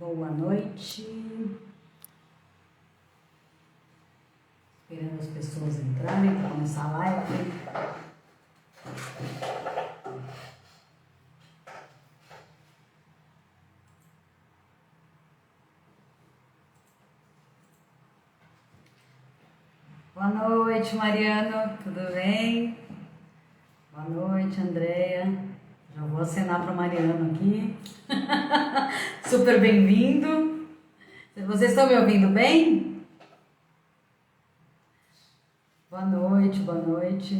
Boa noite. Esperando as pessoas entrarem para começar a live. Boa noite, Mariano. Tudo bem? Boa noite, Andréia. Já vou acenar para o Mariano aqui. Super bem-vindo. Vocês estão me ouvindo bem? Boa noite, boa noite.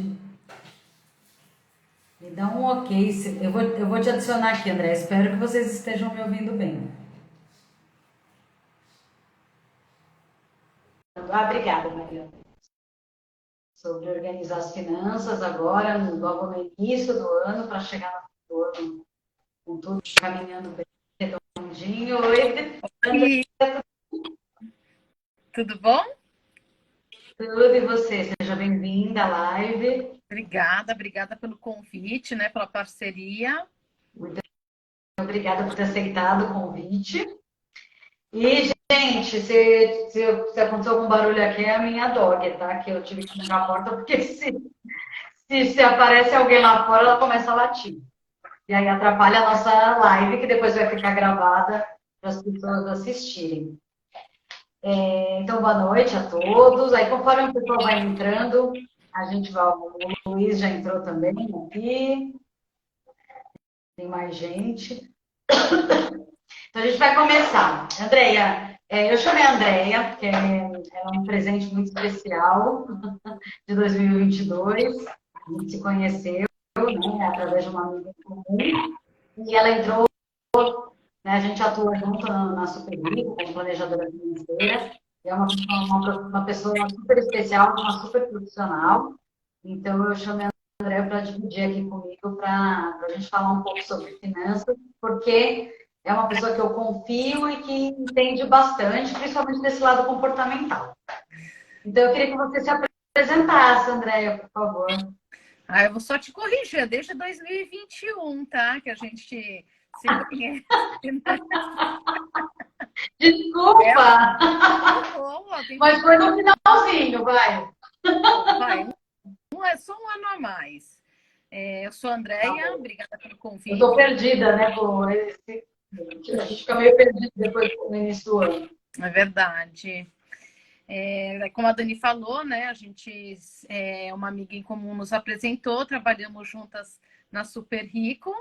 Me dá um ok. Eu vou te adicionar aqui, André. Espero que vocês estejam me ouvindo bem. Obrigada, Mariana. Sobre organizar as finanças agora, logo no início do ano, para chegar no ano com tudo caminhando bem redondinho. Oi, E tudo bom? tudo, e você? Seja bem-vinda à live. Obrigada pelo convite, né, pela parceria. Muito obrigada por ter aceitado o convite. E, gente, se acontecer algum barulho aqui, é a minha dog, tá? Que eu tive que fechar a porta, porque se aparece alguém lá fora, ela começa a latir. E aí atrapalha a nossa live, que depois vai ficar gravada para as pessoas assistirem. Então, boa noite a todos. Aí, conforme o pessoal vai entrando, a gente vai. O Luiz já entrou também aqui. Tem mais gente. Então, a gente vai começar. Andréia, eu chamei a Andréia, porque ela é um presente muito especial de 2022. A gente se conheceu, né, através de uma amiga comum. E ela entrou, né, a gente atua junto na Super Rico, como planejadora financeira. É uma pessoa super especial, uma super profissional. Então, eu chamei a André para dividir aqui comigo, para a gente falar um pouco sobre finanças, porque é uma pessoa que eu confio e que entende bastante, principalmente desse lado comportamental. Então, eu queria que você se apresentasse, Andréia, por favor. Eu vou só te corrigir, desde 2021, tá? Que a gente se conhece. Desculpa, Boa, mas foi no finalzinho, vai. vai, é só um ano a mais. Eu sou a Tá Andréia, bom. obrigada pelo Eu estou convite. perdida, né, com esse... A gente fica meio perdido depois no início do ano. É verdade. Como a Dani falou, né? A gente, uma amiga em comum nos apresentou, trabalhamos juntas na Super Rico.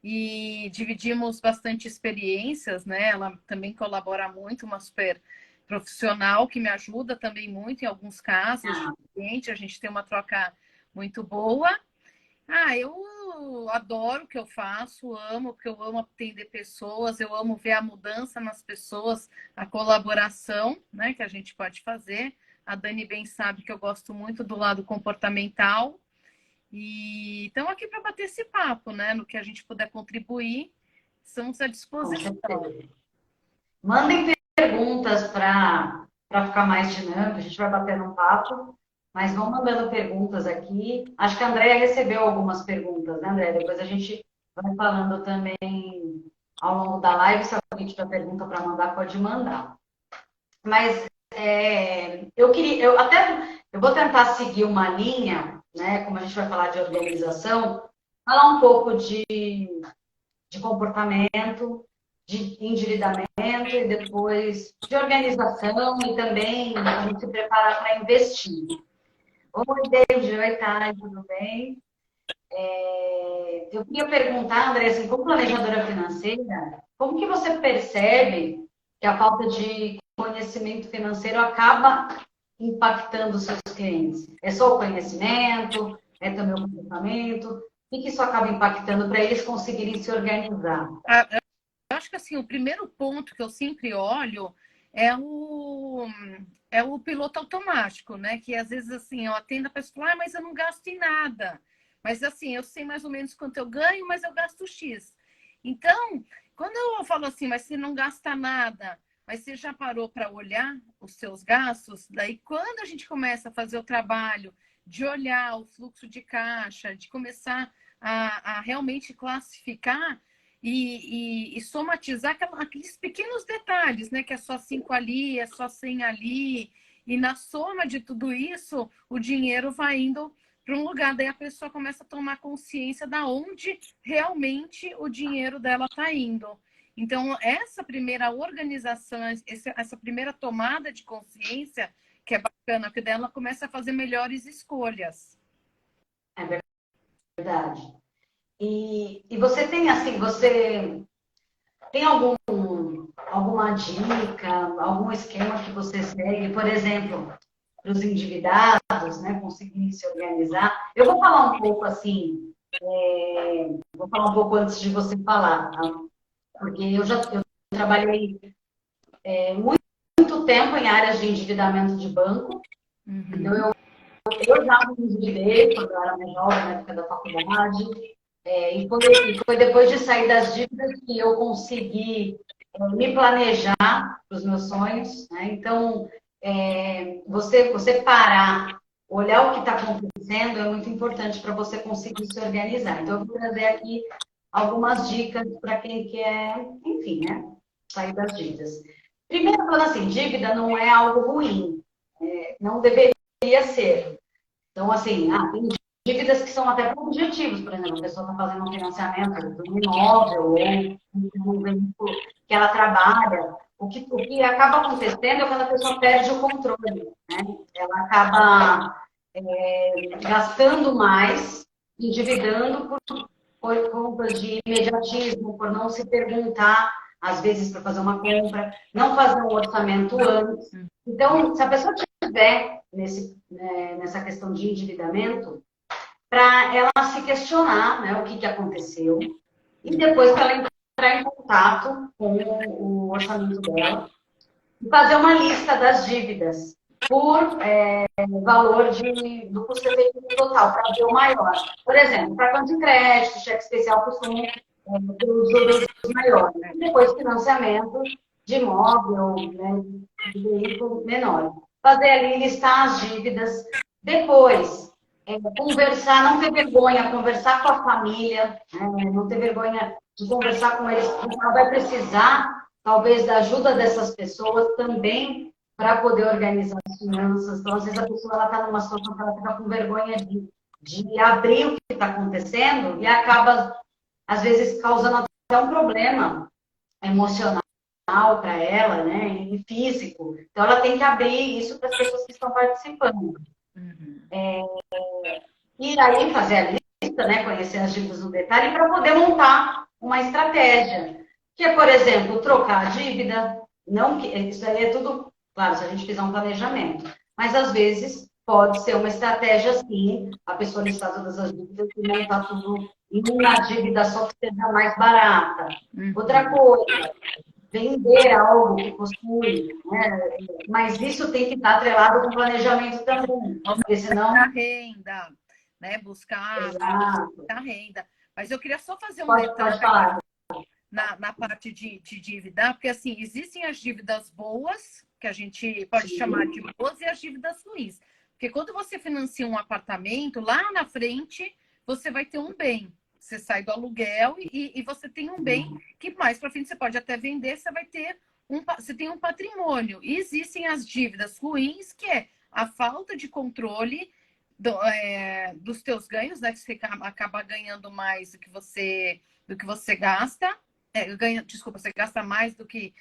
E dividimos bastante experiências, né? Ela também colabora muito, uma super profissional que me ajuda também muito em alguns casos de cliente, a gente tem uma troca muito boa. Eu adoro o que eu faço, amo, porque eu amo atender pessoas, eu amo ver a mudança nas pessoas, a colaboração, né, que a gente pode fazer. A Dani bem sabe que eu gosto muito do lado comportamental. E estamos aqui para bater esse papo, né? No que a gente puder contribuir, estamos à Com disposição. certeza. Mandem perguntas para ficar mais dinâmico, a gente vai batendo um papo, mas vão mandando perguntas aqui. Acho que a Andrea recebeu algumas perguntas, né, Andrea? Depois a gente vai falando também ao longo da live. Se alguém tiver pergunta para mandar, pode mandar. Mas eu vou tentar seguir uma linha, né? Como a gente vai falar de organização, falar um pouco de comportamento, de endividamento e depois de organização e também a gente se preparar para investir. Oi, David, oi, Thay, tudo bem? Eu queria perguntar, André, assim, como planejadora financeira, como que você percebe que a falta de conhecimento financeiro acaba impactando os seus clientes? É só o conhecimento? É também o comportamento? O que isso acaba impactando para eles conseguirem se organizar? Eu acho que assim, o primeiro ponto que eu sempre olho é o, é o piloto automático, né? Que às vezes assim, eu atendo a pessoa, mas eu não gasto em nada. Mas assim, eu sei mais ou menos quanto eu ganho, mas eu gasto X. Então, quando eu falo assim, mas você não gasta nada, mas você já parou para olhar os seus gastos? Daí, quando a gente começa a fazer o trabalho de olhar o fluxo de caixa, de começar a realmente classificar, e somatizar aqueles pequenos detalhes, né? Que é só 5 ali, é só 100 ali. E na soma de tudo isso, o dinheiro vai indo para um lugar. Daí a pessoa começa a tomar consciência da onde realmente o dinheiro dela está indo. Então, essa primeira organização, essa primeira tomada de consciência, que é bacana, porque daí ela começa a fazer melhores escolhas. É verdade. E você tem, assim, você tem alguma dica, algum esquema que você segue, por exemplo, para os endividados, né, conseguirem se organizar? Eu vou falar um pouco, assim, vou falar um pouco antes de você falar, tá? Porque eu trabalhei muito tempo em áreas de endividamento de banco, então eu já me endividei quando eu era mais jovem, na época da faculdade, e foi depois de sair das dívidas que eu consegui me planejar para os meus sonhos, né? Então, você parar, olhar o que está acontecendo é muito importante para você conseguir se organizar. Então, eu vou trazer aqui algumas dicas para quem quer, enfim, né, sair das dívidas. Primeiro, falando assim, dívida não é algo ruim, não deveria ser. Então, assim, tem dívidas que são até por objetivos, por exemplo, a pessoa está fazendo um financiamento de um imóvel ou um veículo que ela trabalha. O que acaba acontecendo é quando a pessoa perde o controle, né? Ela acaba gastando mais, endividando por compras de imediatismo, por não se perguntar, às vezes, para fazer uma compra, não fazer um orçamento antes. Então, se a pessoa estiver nessa questão de endividamento, para ela se questionar, né, o que aconteceu, e depois para ela entrar em contato com o orçamento dela e fazer uma lista das dívidas por valor do custo efetivo total, para ver o maior. Por exemplo, cartão de crédito, cheque especial costumam ter os juros maiores. E depois financiamento de imóvel, né, de veículo menor. Fazer ali, listar as dívidas. Depois, conversar, não ter vergonha, conversar com a família, né, não ter vergonha de conversar com eles, porque ela vai precisar, talvez, da ajuda dessas pessoas também para poder organizar as finanças. Então, às vezes, a pessoa está numa situação que ela fica com vergonha de abrir o que está acontecendo e acaba, às vezes, causando até um problema emocional para ela, né, e físico. Então, ela tem que abrir isso para as pessoas que estão participando. E aí fazer a lista, né, conhecer as dívidas no detalhe para poder montar uma estratégia. Que é, por exemplo, trocar a dívida, não que isso aí é tudo, claro, se a gente fizer um planejamento, mas às vezes pode ser uma estratégia assim, a pessoa listar todas as dívidas e montar tudo em uma dívida só que seja mais barata. Outra coisa, vender algo que possui, né? Mas isso tem que estar atrelado com planejamento também, porque senão... A renda, né? Buscar a renda. Mas eu queria só fazer um detalhe Pode falar. na parte de dívida, porque assim, existem as dívidas boas, que a gente pode chamar de boas, e as dívidas ruins. Porque quando você financia um apartamento, lá na frente você vai ter um bem. Você sai do aluguel e você tem um bem que mais para frente você pode até vender, você vai ter você tem um patrimônio. E existem as dívidas ruins, que é a falta de controle dos teus ganhos, né? Que você acaba ganhando mais do que você gasta. Desculpa, você gasta mais do que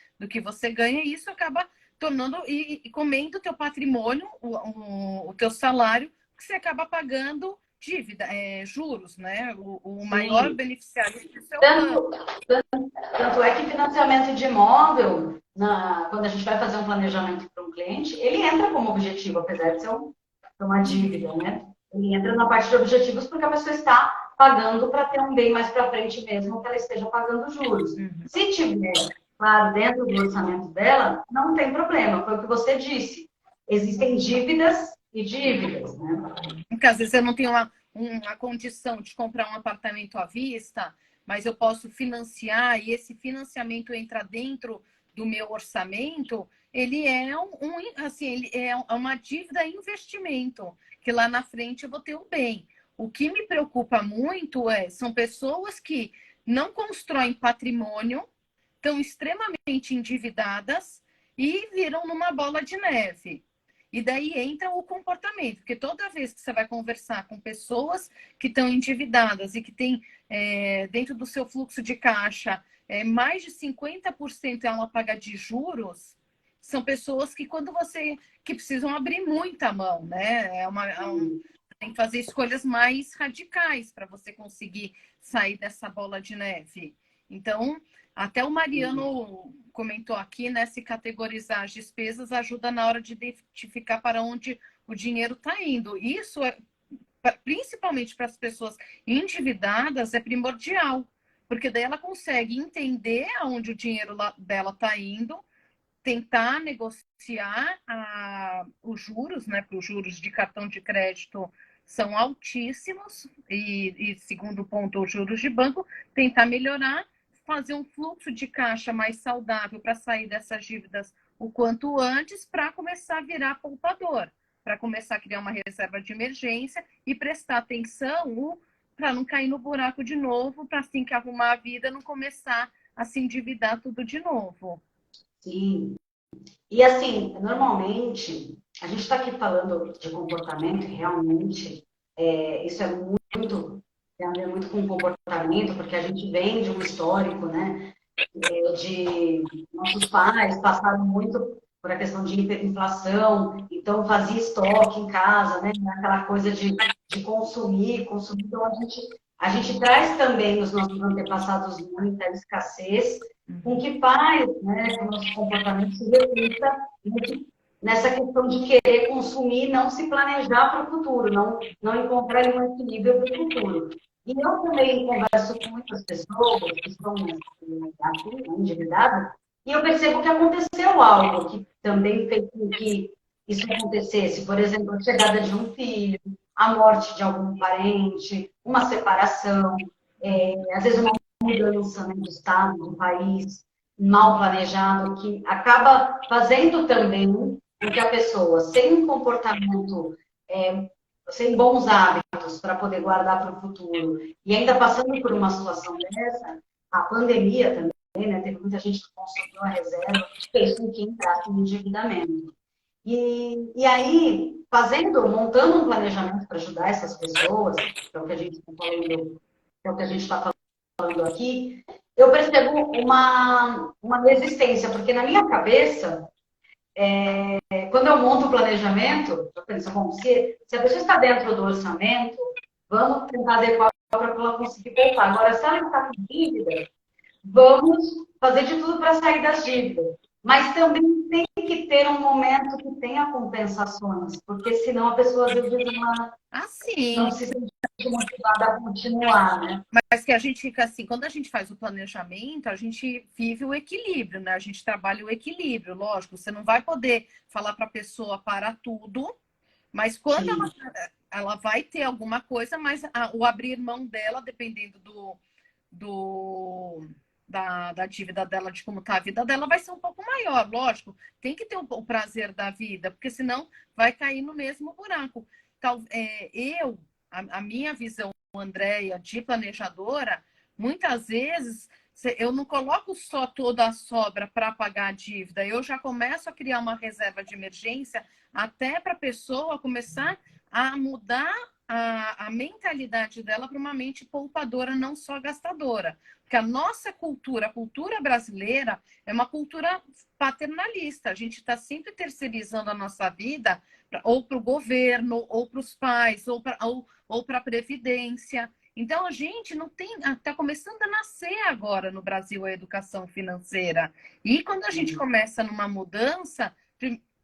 você ganha, e isso acaba tornando e comendo o teu patrimônio, o teu salário, que você acaba pagando dívida, juros, né? O maior beneficiário disso é o banco. Tanto é que financiamento de imóvel, quando a gente vai fazer um planejamento para um cliente, ele entra como objetivo, apesar de ser uma dívida, né? Ele entra na parte de objetivos porque a pessoa está pagando para ter um bem mais para frente mesmo, que ela esteja pagando juros. Se tiver, claro, dentro do orçamento dela, não tem problema, foi o que você disse. Existem dívidas e dívidas, né? Porque às vezes eu não tenho uma condição de comprar um apartamento à vista, mas eu posso financiar, e esse financiamento entra dentro do meu orçamento, ele é assim, ele é uma dívida investimento, que lá na frente eu vou ter um bem. O que me preocupa muito são pessoas que não constroem patrimônio, estão extremamente endividadas e viram numa bola de neve. E daí entra o comportamento, porque toda vez que você vai conversar com pessoas que estão endividadas e que têm dentro do seu fluxo de caixa mais de 50% é uma paga de juros, são pessoas que que precisam abrir muita mão, né? Tem que fazer escolhas mais radicais para você conseguir sair dessa bola de neve. Então, até o Mariano comentou aqui, né? Se categorizar as despesas ajuda na hora de identificar para onde o dinheiro está indo. Isso principalmente para as pessoas endividadas, é primordial, porque daí ela consegue entender aonde o dinheiro dela está indo, tentar negociar os juros, né? Porque os juros de cartão de crédito são altíssimos e segundo ponto, os juros de banco, tentar melhorar, fazer um fluxo de caixa mais saudável para sair dessas dívidas o quanto antes, para começar a virar poupador, para começar a criar uma reserva de emergência e prestar atenção para não cair no buraco de novo, para assim que arrumar a vida, não começar a se endividar tudo de novo. Sim. E assim, normalmente, a gente está aqui falando de comportamento, e realmente, isso tem a ver muito com comportamento, porque a gente vem de um histórico, né, de nossos pais passaram muito por a questão de hiperinflação, então fazia estoque em casa, né, aquela coisa de consumir. Então a gente traz também nos nossos antepassados muita escassez, com que faz, né, que o nosso comportamento se reflita nessa questão de querer consumir, não se planejar para o futuro, não encontrar um equilíbrio para o futuro. E eu também converso com muitas pessoas que estão aqui, endividadas, e eu percebo que aconteceu algo que também fez com que isso acontecesse. Por exemplo, a chegada de um filho, a morte de algum parente, uma separação, às vezes uma mudança, né, de estado, do país, mal planejado, que acaba fazendo também com que a pessoa, sem um comportamento, sem bons hábitos para poder guardar para o futuro, e ainda passando por uma situação dessa, a pandemia também, né, teve muita gente que consumiu a reserva, fez com que entrasse no endividamento. E aí, montando um planejamento para ajudar essas pessoas, que é o que a gente está falando, que é o que a gente está falando aqui, eu percebo uma resistência, porque na minha cabeça, quando eu monto o planejamento, eu penso, bom, se a pessoa está dentro do orçamento, vamos tentar adequar para ela conseguir poupar. Agora, se ela está com dívida, vamos fazer de tudo para sair das dívidas. Mas também tem que ter um momento que tenha compensações, porque senão a pessoa às vezes não se sente motivada a continuar, né? Mas que a gente fica assim, quando a gente faz o planejamento, a gente vive o equilíbrio, né? A gente trabalha o equilíbrio, lógico. Você não vai poder falar para a pessoa para tudo, mas quando ela vai ter alguma coisa, mas o abrir mão dela, dependendo da dívida dela, de como está a vida dela, vai ser um pouco maior, lógico. Tem que ter o prazer da vida, porque senão vai cair no mesmo buraco. Então, a minha visão, Andréia, de planejadora, muitas vezes eu não coloco só toda a sobra para pagar a dívida, eu já começo a criar uma reserva de emergência até para a pessoa começar a mudar a mentalidade dela para uma mente poupadora, não só gastadora. Porque a nossa cultura, a cultura brasileira, é uma cultura paternalista. A gente está sempre terceirizando a nossa vida ou para o governo, ou para os pais, ou para a Previdência. Então, a gente não tem... Está começando a nascer agora no Brasil a educação financeira. E quando a gente começa numa mudança,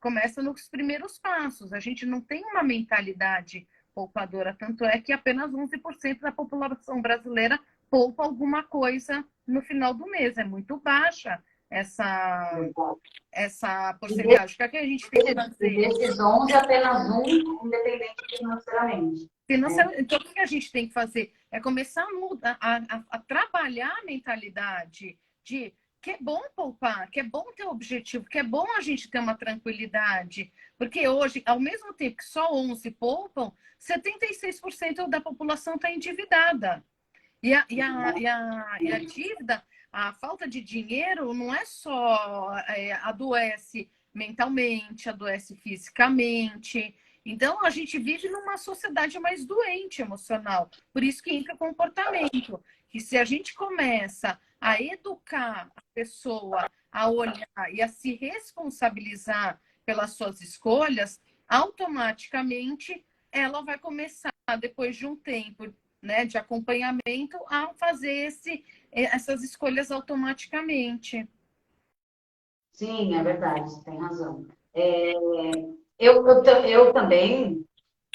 começa nos primeiros passos. A gente não tem uma mentalidade poupadora, tanto é que apenas 11% da população brasileira poupa alguma coisa no final do mês. É muito baixa essa porcentagem. O que a gente tem que fazer? Desses 11, apenas um independente financeiramente. Então, o que a gente tem que fazer? É começar a mudar, a trabalhar a mentalidade de que é bom poupar, que é bom ter objetivo, que é bom a gente ter uma tranquilidade. Porque hoje, ao mesmo tempo que só 11 poupam, 76% da população está endividada. E a dívida, a falta de dinheiro não é só adoece mentalmente, adoece fisicamente. Então, a gente vive numa sociedade mais doente emocional. Por isso que entra o comportamento. Que se a gente começa a educar a pessoa a olhar e a se responsabilizar pelas suas escolhas, automaticamente ela vai começar, depois de um tempo, né, de acompanhamento, a fazer essas escolhas automaticamente. Sim, é verdade, você tem razão. Eu também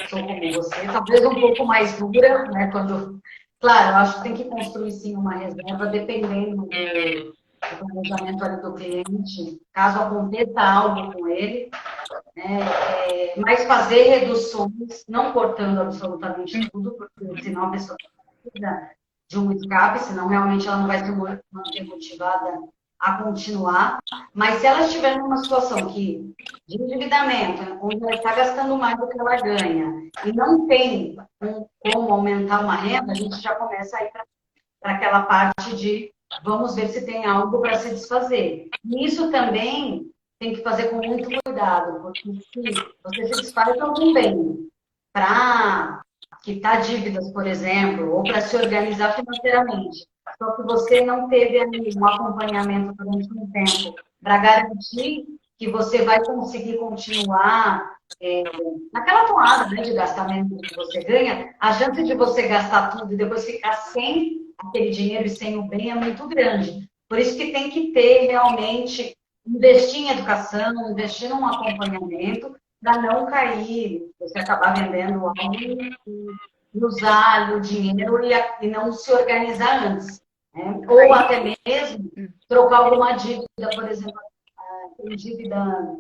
sou como você, talvez um pouco mais dura, né? Claro, eu acho que tem que construir sim uma reserva, dependendo do planejamento ali do cliente, caso aconteça algo com ele, né? Mas fazer reduções, não cortando absolutamente tudo, porque senão a pessoa precisa de um escape, senão realmente ela não vai se manter motivada a continuar. Mas se ela estiver numa situação de endividamento, onde ela está gastando mais do que ela ganha, e não tem como aumentar uma renda, a gente já começa a ir para aquela parte de vamos ver se tem algo para se desfazer. E isso também tem que fazer com muito cuidado, porque se você se desfaz de algum bem para quitar dívidas, por exemplo, ou para se organizar financeiramente, só que você não teve ali um acompanhamento durante um tempo para garantir que você vai conseguir continuar naquela toada, né, de gastar menos do que você ganha, a chance de você gastar tudo e depois ficar sem aquele dinheiro e sem o bem é muito grande. Por isso que tem que ter realmente, investir em educação, investir num acompanhamento, para não cair, você acabar vendendo algo e usar o dinheiro e não se organizar antes. Né? Ou até mesmo trocar alguma dívida, por exemplo, tem dívida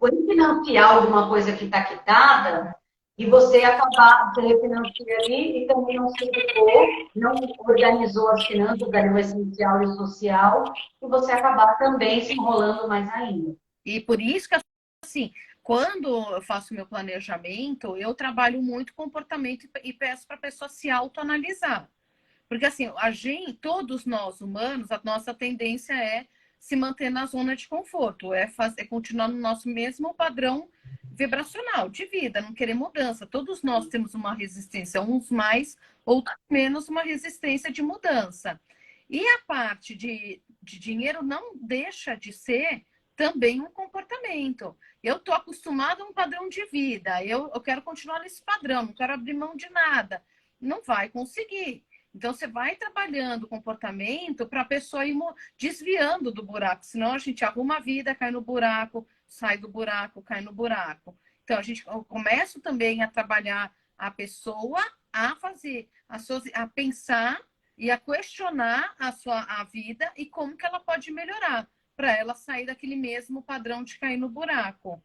refinanciar alguma coisa que está quitada e você acabar se refinanciando ali e também não se educou, não organizou as finanças, ali o essencial e o social, e você acabar também se enrolando mais ainda. E por isso que, assim, quando eu faço meu planejamento, eu trabalho muito comportamento e peço para a pessoa se autoanalisar. Porque, assim, todos nós humanos, a nossa tendência é se manter na zona de conforto, é continuar no nosso mesmo padrão vibracional de vida, não querer mudança. Todos nós temos uma resistência, uns mais, outros menos, uma resistência de mudança. E a parte de dinheiro não deixa de ser também um comportamento. Eu estou acostumada a um padrão de vida, eu quero continuar nesse padrão, não quero abrir mão de nada. Não vai conseguir. Então, você vai trabalhando o comportamento para a pessoa ir desviando do buraco. Senão, a gente arruma a vida, cai no buraco, sai do buraco, cai no buraco. Então, a gente começa também a trabalhar a pessoa a fazer, a pensar e a questionar a vida e como que ela pode melhorar para ela sair daquele mesmo padrão de cair no buraco.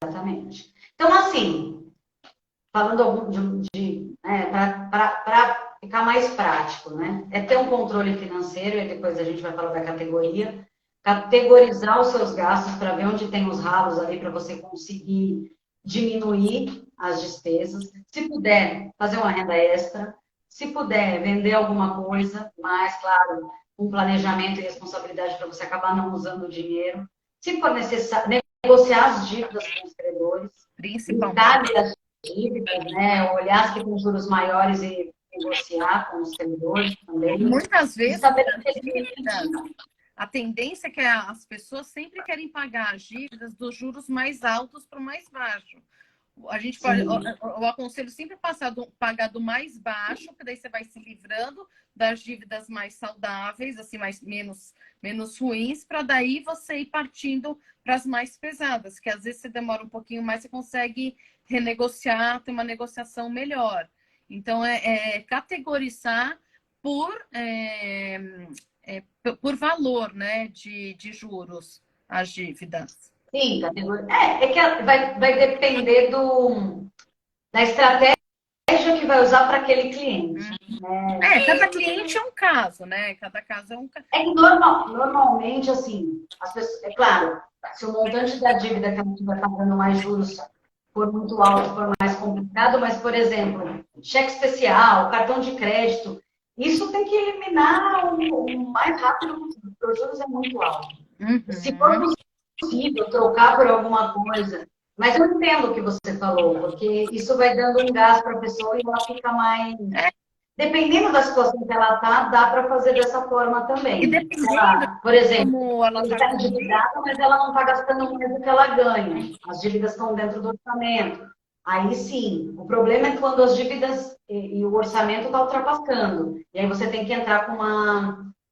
Exatamente. Então, assim, falando para ficar mais prático, né? É ter um controle financeiro, e depois a gente vai falar da categoria, categorizar os seus gastos para ver onde tem os ralos ali para você conseguir diminuir as despesas. Se puder, fazer uma renda extra. Se puder, vender alguma coisa, mas, claro, um planejamento e responsabilidade para você acabar não usando o dinheiro. Se for necessário, negociar as dívidas com os credores. Principalmente. As dívidas, né? Olhar as que têm juros maiores e negociar com os credores também. Muitas vezes, a tendência é que as pessoas sempre querem pagar as dívidas dos juros mais altos para o mais baixo. A gente pode, eu aconselho sempre pagar do mais baixo, que daí você vai se livrando das dívidas mais saudáveis, assim, menos ruins, para daí você ir partindo para as mais pesadas, que às vezes você demora um pouquinho mais, você consegue renegociar, ter uma negociação melhor. Então, categorizar por valor, né, de juros as dívidas. Sim, categoria. É que vai depender da estratégia que vai usar para aquele cliente. Né? Cada cliente é um caso, né? Cada caso é um caso. É que normalmente, assim, as pessoas, é claro, se o montante da dívida que a gente vai pagando mais juros for muito alto, for mais complicado, mas, por exemplo, cheque especial, cartão de crédito, isso tem que eliminar o mais rápido possível, porque os juros é muito alto. Se for Uhum. possível, trocar por alguma coisa. Mas eu entendo o que você falou, porque isso vai dando um gás para a pessoa e ela fica mais. É, Dependendo da situação que ela está, dá para fazer dessa forma e também. dependendo Ela, por de exemplo, como ela ela está está com isso, endividada, mas ela não está gastando mais do que ela ganha. As dívidas estão dentro do orçamento. Aí sim, o problema é quando as dívidas e o orçamento está ultrapassando. E aí você tem que entrar com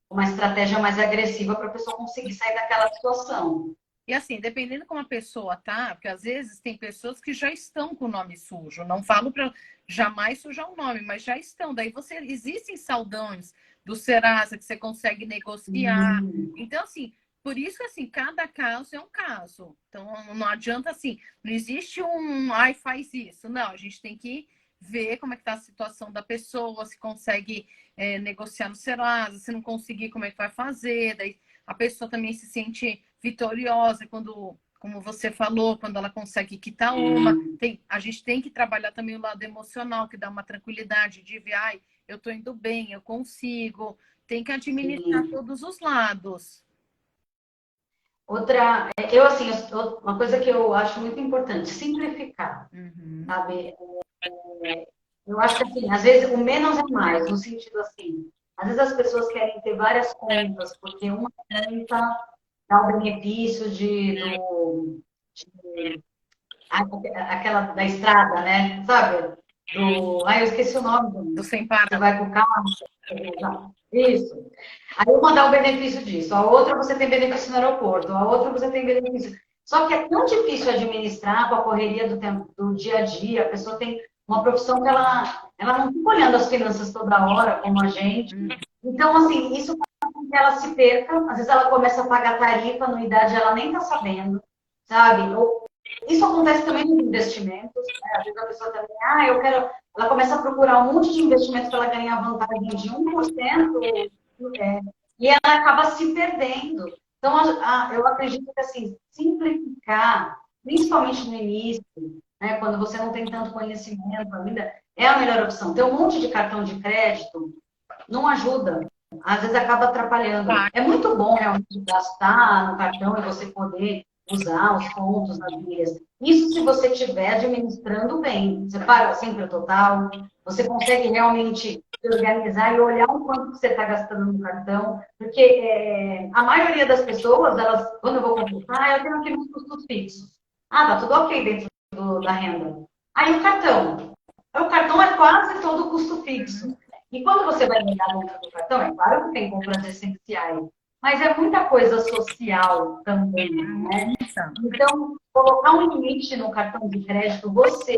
uma estratégia mais agressiva para a pessoa conseguir sair daquela situação. e assim, dependendo como a pessoa tá, porque às vezes tem pessoas que já estão com o nome sujo. Não falo para jamais sujar o nome, mas já estão. Daí você existem saldões do Serasa que você consegue negociar. Então, assim, por isso que assim, cada caso é um caso. Então, não adianta assim, não existe um ai, faz isso. Não, a gente tem que ver como é que está a situação da pessoa, se consegue negociar no Serasa, se não conseguir, como é que vai fazer. Daí a pessoa também se sente vitoriosa quando, como você falou, quando ela consegue quitar uma. A gente tem que trabalhar também o lado emocional, que dá uma tranquilidade de ver, ai, eu estou indo bem, eu consigo. Tem que administrar Sim. todos os lados. Outra, eu assim, uma coisa que eu acho muito importante, simplificar, Uhum. sabe? Eu acho que assim, às vezes o menos é mais, no sentido assim, às vezes as pessoas querem ter várias contas, porque uma conta dá o benefício de aquela da estrada, né? Sabe? Eu esqueci o nome Do do, sem você parar. vai com o carro, isso. Aí uma dá o benefício disso, a outra você tem benefício no aeroporto, a outra você tem benefício. Só que é tão difícil administrar com a correria do tempo, do dia a dia, a pessoa tem uma profissão que ela não fica olhando as finanças toda hora, como a gente. Então, assim, isso faz com que ela se perca, às vezes ela começa a pagar tarifa, anuidade, ela nem está sabendo, sabe? Isso acontece também nos investimentos, né? Às vezes a pessoa também, ela começa a procurar um monte de investimentos para ela ganhar vantagem de 1%, e ela acaba se perdendo. Então, eu acredito que, assim, simplificar, principalmente no início, né, quando você não tem tanto conhecimento ainda, é a melhor opção. Ter um monte de cartão de crédito não ajuda. Às vezes acaba atrapalhando. Vai. É muito bom realmente gastar no cartão e você poder usar os pontos nas milhas. Isso se você estiver administrando bem. Você paga sempre o total, você consegue realmente se organizar e olhar o quanto você está gastando no cartão. Porque a maioria das pessoas, elas, quando eu vou consultar, eu tenho aqui meus custos fixos. Tá tudo ok dentro da renda. Aí o cartão é quase todo custo fixo. E quando você vai olhar dentro do cartão, é claro que tem compras essenciais, mas é muita coisa social também, né? Então, colocar um limite no cartão de crédito, você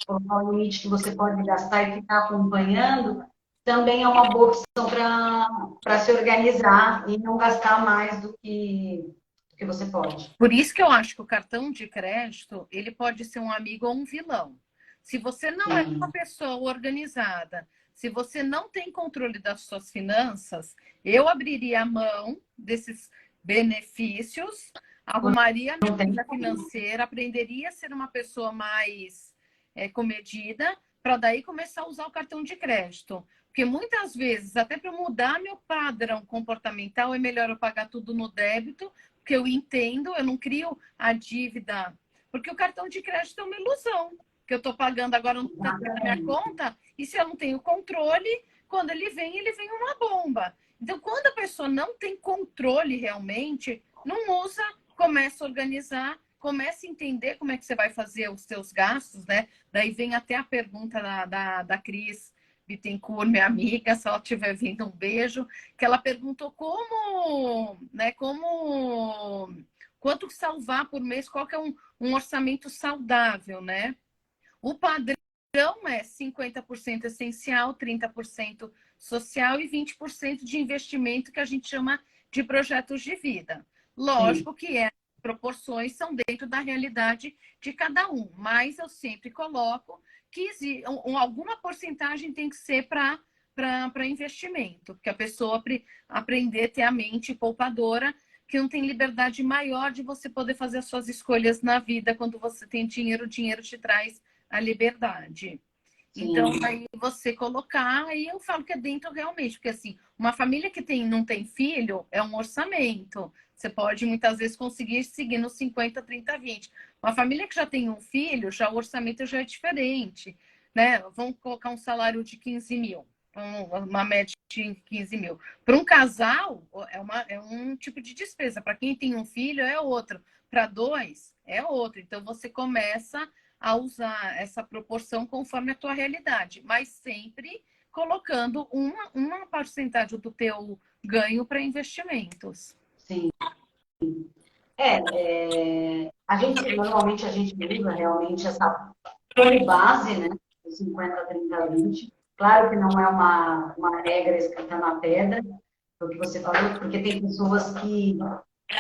colocar um limite que você pode gastar e ficar acompanhando, também é uma boa opção para se organizar e não gastar mais do que você pode. Por isso que eu acho que o cartão de crédito, ele pode ser um amigo ou um vilão. Se você não é uma Sim. pessoa organizada, se você não tem controle das suas finanças, eu abriria a mão desses benefícios, arrumaria a minha Não tem vida financeira, aprenderia a ser uma pessoa mais comedida, para daí começar a usar o cartão de crédito. Porque muitas vezes, até para mudar meu padrão comportamental, é melhor eu pagar tudo no débito, porque eu entendo, eu não crio a dívida, porque o cartão de crédito é uma ilusão, que eu estou pagando agora no tanto da minha conta, e se eu não tenho controle, quando ele vem uma bomba. Então, quando a pessoa não tem controle realmente, não usa, começa a organizar, começa a entender como é que você vai fazer os seus gastos, né? Daí vem até a pergunta da Cris Bittencourt, minha amiga, se ela estiver vindo, um beijo, que ela perguntou como, né, quanto salvar por mês, qual que é um orçamento saudável, né? O padrão é 50% essencial, 30% social e 20% de investimento que a gente chama de projetos de vida. Sim. Lógico que as proporções são dentro da realidade de cada um, mas eu sempre coloco que alguma porcentagem tem que ser para investimento, porque a pessoa aprender a ter a mente poupadora, que não tem liberdade maior de você poder fazer as suas escolhas na vida quando você tem dinheiro, o dinheiro te traz a liberdade. Então, aí você colocar, aí eu falo que é dentro realmente, porque assim, uma família que não tem filho é um orçamento. Você pode muitas vezes conseguir seguir nos 50, 30, 20. Uma família que já tem um filho, já o orçamento já é diferente, né? Vamos colocar um salário de 15 mil, uma média de 15 mil. Para um casal, é um tipo de despesa. Para quem tem um filho, é outro. Para dois, é outro. Então, você começa a usar essa proporção conforme a tua realidade, mas sempre colocando uma porcentagem do teu ganho para investimentos. Sim. Normalmente a gente usa realmente essa como base, né? 50, 30, 20. Claro que não é uma regra escrita na pedra, o que você falou, porque tem pessoas que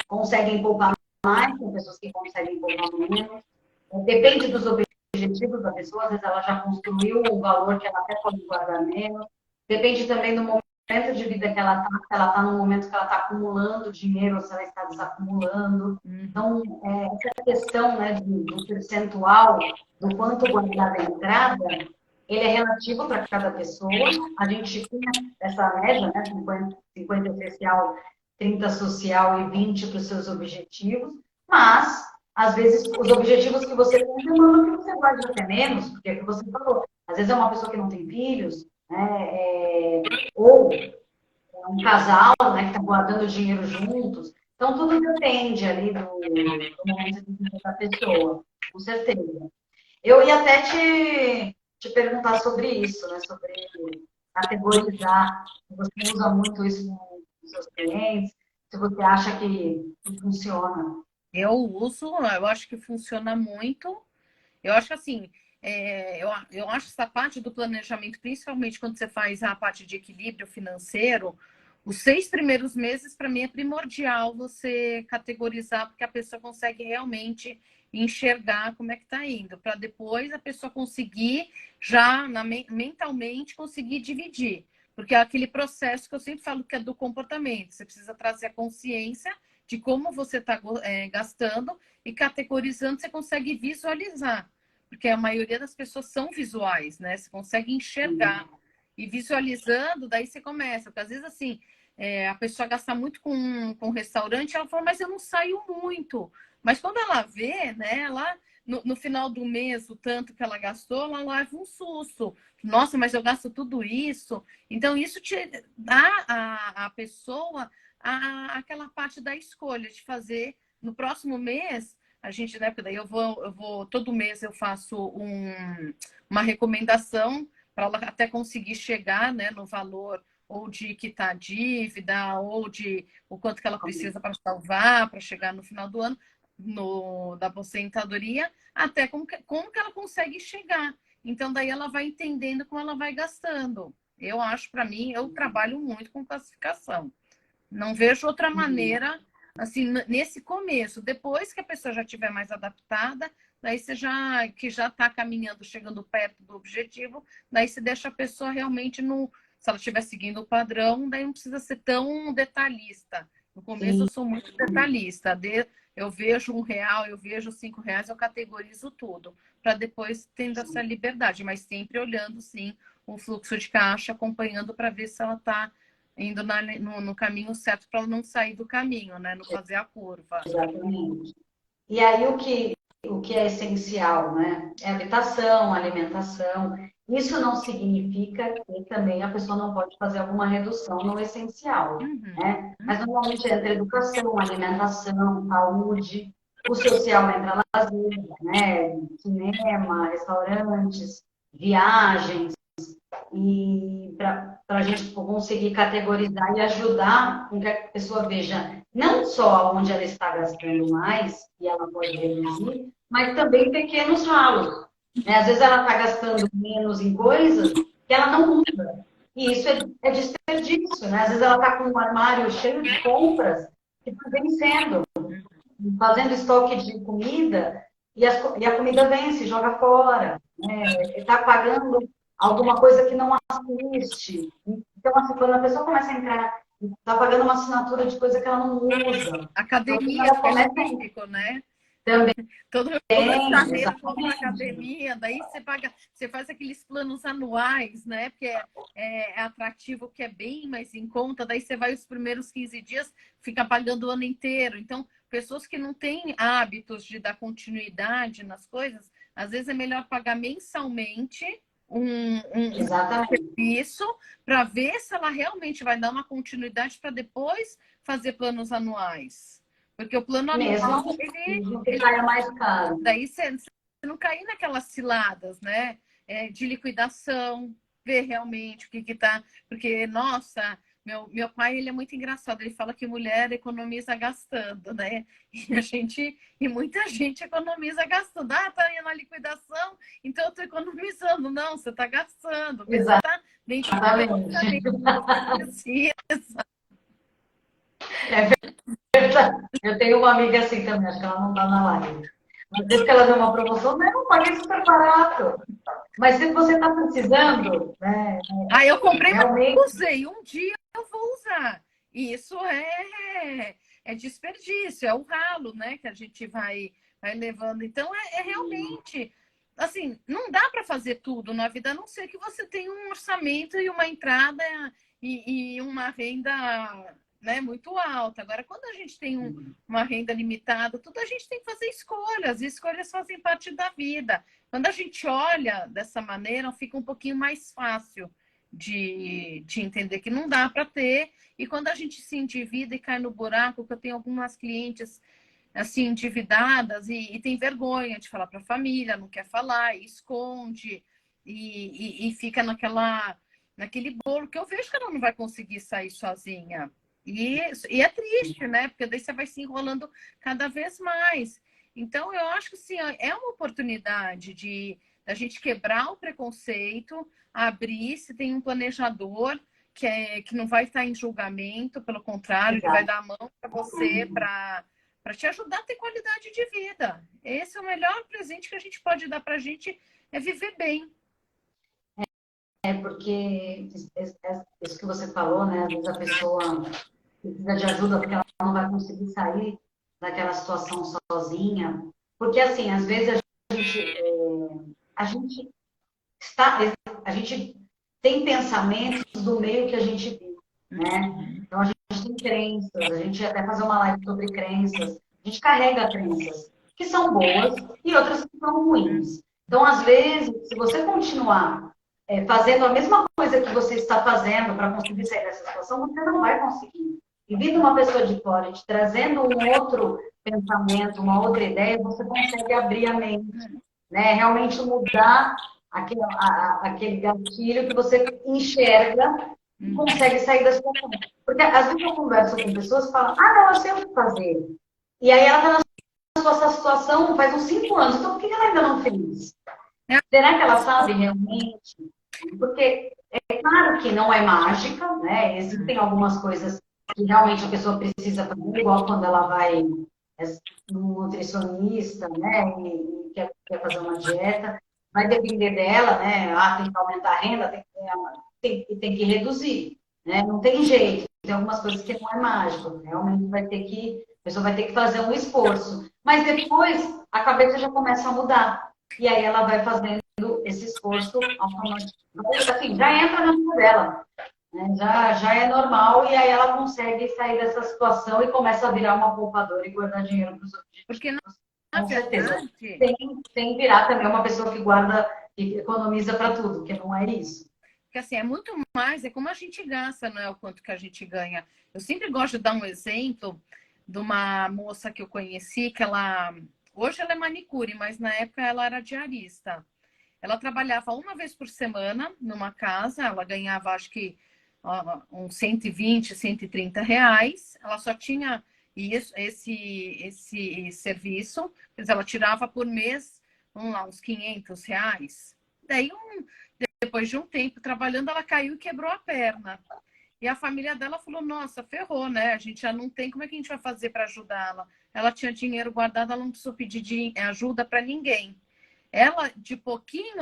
conseguem poupar mais, tem pessoas que conseguem poupar menos. Depende dos objetivos da pessoa, às vezes ela já construiu o valor que ela até pode guardar menos. Depende também do momento de vida que ela está, se ela está num momento que ela está acumulando dinheiro ou se ela está desacumulando. Então, essa questão, né, do percentual, do quanto guardar da entrada, ele é relativo para cada pessoa. A gente tem essa média, né, 50 essencial, 30 social e 20 para os seus objetivos, mas às vezes, os objetivos que você tem demandam que você guarde até menos, porque é o que você falou. Às vezes é uma pessoa que não tem filhos, né? Ou é um casal, né, que está guardando dinheiro juntos. Então, tudo depende ali do momento de vida da pessoa, com certeza. Eu ia até te perguntar sobre isso, né? Sobre categorizar. Você usa muito isso com os seus clientes? Se você acha que funciona? Eu uso, eu acho que funciona muito. Eu acho que assim, eu acho essa parte do planejamento, principalmente quando você faz a parte de equilíbrio financeiro, os 6 primeiros meses, para mim, é primordial você categorizar, porque a pessoa consegue realmente enxergar como é que está indo, para depois a pessoa conseguir já mentalmente conseguir dividir. Porque é aquele processo que eu sempre falo que é do comportamento. Você precisa trazer a consciência de como você está gastando e categorizando, você consegue visualizar. Porque a maioria das pessoas são visuais, né? Você consegue enxergar. E visualizando, daí você começa. Porque às vezes, assim, a pessoa gasta muito com restaurante, ela fala, mas eu não saio muito. Mas quando ela vê, né, ela, no final do mês, o tanto que ela gastou, ela leva um susto. Nossa, mas eu gasto tudo isso. Então, isso te dá à pessoa aquela parte da escolha de fazer no próximo mês. A gente, né, porque daí eu vou todo mês eu faço uma recomendação para ela até conseguir chegar, né, no valor ou de quitar a dívida, ou de o quanto que ela precisa para salvar, para chegar no final do ano, da aposentadoria, até como que ela consegue chegar. Então, daí ela vai entendendo como ela vai gastando. Eu acho, para mim, eu trabalho muito com classificação. Não vejo outra maneira, assim, nesse começo. Depois que a pessoa já estiver mais adaptada, daí você já está caminhando, chegando perto do objetivo, daí você deixa a pessoa realmente no... Se ela estiver seguindo o padrão, daí não precisa ser tão detalhista. No começo eu sou muito detalhista. Eu vejo R$1, eu vejo R$5, eu categorizo tudo, para depois tendo essa liberdade, mas sempre olhando, sim, o fluxo de caixa, acompanhando para ver se ela está indo no caminho certo para ela não sair do caminho, né? Não fazer a curva. Exatamente. E aí o que é essencial, né? É habitação, alimentação. Isso não significa que também a pessoa não pode fazer alguma redução no essencial, né? Mas normalmente entra educação, alimentação, saúde, o social entra lazer, né? Cinema, restaurantes, viagens. E para a gente conseguir categorizar e ajudar com que a pessoa veja não só onde ela está gastando mais, e ela pode reduzir, mas também pequenos ralos. Né? Às vezes ela está gastando menos em coisas que ela não usa. E isso é desperdício. Né? Às vezes ela está com um armário cheio de compras que está vencendo, fazendo estoque de comida, e a comida vence, joga fora. Né? Está pagando alguma coisa que não assiste. Então, assim, quando a pessoa começa a entrar está pagando uma assinatura de coisa que ela não usa. Então, quando Academia, ela que é começa típico, né? também, Todo orçamento para exatamente. academia, daí você paga, você faz aqueles planos anuais, né? Porque é atrativo, que é bem mais em conta, daí você vai os primeiros 15 dias, fica pagando o ano inteiro. Então, pessoas que não têm hábitos de dar continuidade nas coisas, às vezes é melhor pagar mensalmente um Exatamente. serviço para ver se ela realmente vai dar uma continuidade para depois fazer planos anuais. Porque o plano Mesmo anual, que, ele, mesmo que ele saia mais caro. daí você não cair naquelas ciladas, né? De liquidação, ver realmente o que que tá. Porque, nossa, meu pai, ele é muito engraçado. Ele fala que mulher economiza gastando, né? E muita gente economiza gastando. Ah, tá indo na liquidação, então eu tô economizando. Não, você tá gastando, porque você tá dentro do teu Exatamente. orçamento que você precisa. É verdade. Eu tenho uma amiga assim também, acho que ela não está na live. Mas desde que ela deu uma promoção, não, paguei super barato. Mas se você está precisando, né, Ah, eu comprei, mas realmente, não usei. Um dia eu vou usar. E isso é desperdício, é o ralo, né, que a gente vai levando. Então, é realmente, assim, não dá para fazer tudo na vida, a não ser que você tenha um orçamento e uma entrada e uma renda, né, muito alta. Agora, quando a gente tem uma renda limitada, tudo a gente tem que fazer escolhas, e escolhas fazem parte da vida. Quando a gente olha dessa maneira, fica um pouquinho mais fácil de entender que não dá para ter. E quando a gente se endivida e cai no buraco, que eu tenho algumas clientes assim endividadas e tem vergonha de falar para a família, não quer falar, e esconde e fica naquele bolo que eu vejo que ela não vai conseguir sair sozinha. E é triste, né? Porque daí você vai se enrolando cada vez mais. Então, eu acho que sim, é uma oportunidade de a gente quebrar o preconceito, abrir, se tem um planejador que não vai estar em julgamento, pelo contrário, ele vai exato. dar a mão para você para te ajudar a ter qualidade de vida. Esse é o melhor presente que a gente pode dar para a gente, é viver bem. É porque isso que você falou, né? Às vezes a pessoa precisa de ajuda porque ela não vai conseguir sair daquela situação sozinha. Porque, assim, às vezes a gente está, a gente tem pensamentos do meio que a gente vive, né? Então a gente tem crenças, a gente até fazer uma live sobre crenças, a gente carrega crenças que são boas e outras que são ruins. Então, às vezes, se você continuar fazendo a mesma coisa que você está fazendo para conseguir sair dessa situação, você não vai conseguir. E vindo uma pessoa de fora, te trazendo um outro pensamento, uma outra ideia, você consegue abrir a mente, né? Realmente mudar aquele gatilho que você enxerga e consegue sair da situação. Porque às vezes eu converso com pessoas que falam, ah, não, eu sei o que fazer. E aí ela está na sua situação faz uns 5 anos, então por que ela ainda não fez? Será que ela sabe realmente? Porque é claro que não é mágica, né? Existem algumas coisas que realmente a pessoa precisa fazer, igual quando ela vai no nutricionista, né? E quer fazer uma dieta, vai depender dela, né? Ah, tem que aumentar a renda, tem que reduzir, né? Não tem jeito. Tem algumas coisas que não é mágico. Realmente a pessoa vai ter que fazer um esforço. Mas depois a cabeça já começa a mudar. E aí ela vai fazendo esse esforço automático. Assim, já entra na vida dela, né? Já é normal e aí ela consegue sair dessa situação e começa a virar uma poupadora e guardar dinheiro para os objetivos. Porque, na Com certeza. verdade, Sem virar também uma pessoa que guarda e economiza para tudo, porque não é isso. porque assim, é muito mais, é como a gente gasta, não é o quanto que a gente ganha. Eu sempre gosto de dar um exemplo de uma moça que eu conheci, que hoje ela é manicure, mas na época ela era diarista. Ela trabalhava uma vez por semana numa casa, ela ganhava acho que uns 120, R$ 130. Ela só tinha esse serviço, quer dizer, ela tirava por mês, vamos lá, uns R$ 500. Daí, depois de um tempo trabalhando, ela caiu e quebrou a perna. E a família dela falou: Nossa, ferrou, né? A gente já não tem, como é que a gente vai fazer para ajudá-la? Ela tinha dinheiro guardado, ela não precisou pedir ajuda para ninguém. Ela,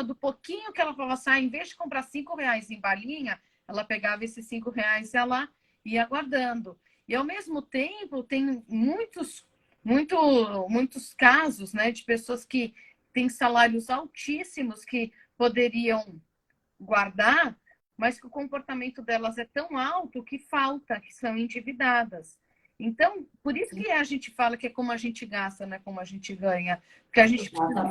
do pouquinho que ela falava assim, em vez de comprar R$ 5 em balinha, ela pegava esses R$ 5 e aguardando. E, ao mesmo tempo, tem muitos casos, né, de pessoas que têm salários altíssimos que poderiam guardar, mas que o comportamento delas é tão alto que falta, que são endividadas. Então, por isso que a gente fala que é como a gente gasta, não é como a gente ganha. Porque a gente precisa